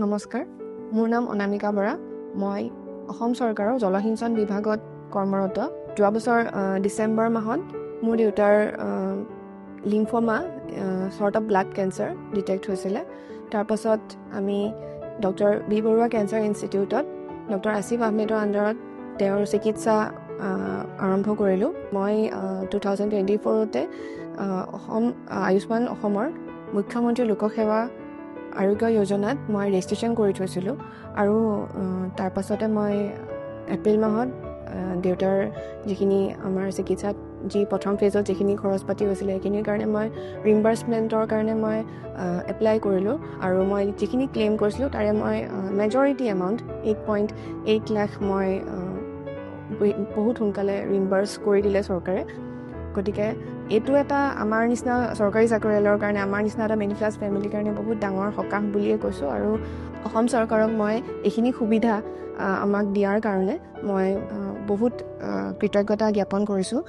নমস্কাৰ, মোৰ নাম অনামিকা বৰা। মই অসম চৰকাৰৰ জলসিঞ্চন বিভাগত কৰ্মৰত। যোৱা বছৰ ডিচেম্বৰ মাহত মোৰ দেউতাৰ lymphoma short of blood cancer detect হৈছিলে। তাৰপাছত আমি ডক্টৰ বি বৰুৱা কেঞ্চাৰ ইনষ্টিটিউটত ডক্টৰ আসিফ আহমেদৰ আণ্ডাৰত তেওঁৰ চিকিৎসা আৰম্ভ কৰিলোঁ। মই 2024 অসম আয়ুষ্মান অসমৰ মুখ্যমন্ত্ৰী লোকসেৱা আৰোগ্য যোজনাত মই ৰেজিষ্ট্ৰেশ্যন কৰি থৈছিলোঁ আৰু তাৰ পাছতে মই এপ্ৰিল মাহত দেউতাৰ যিখিনি আমাৰ চিকিৎসাত প্ৰথম ফেজত যিখিনি খৰচ পাতি হৈছিলে সেইখিনিৰ কাৰণে মই ৰিম্বাৰ্চমেণ্টৰ কাৰণে মই এপ্লাই কৰিলোঁ আৰু মই যিখিনি ক্লেইম কৰিছিলোঁ তাৰে মই মেজৰিটি এমাউণ্ট 8.8 লাখ মই বহুত সোনকালে ৰিম্বাৰ্চ কৰি দিলে চৰকাৰে। গতিকে এইটো এটা আমাৰ নিচিনা চৰকাৰী চাকৰিয়ালৰ কাৰণে, আমাৰ নিচিনা এটা মিডিল ক্লাছ ফেমিলিৰ কাৰণে বহুত ডাঙৰ সকাহ বুলিয়ে কৈছোঁ। আৰু অসম চৰকাৰক মই এইখিনি সুবিধা আমাক দিয়াৰ কাৰণে মই বহুত কৃতজ্ঞতা জ্ঞাপন কৰিছোঁ।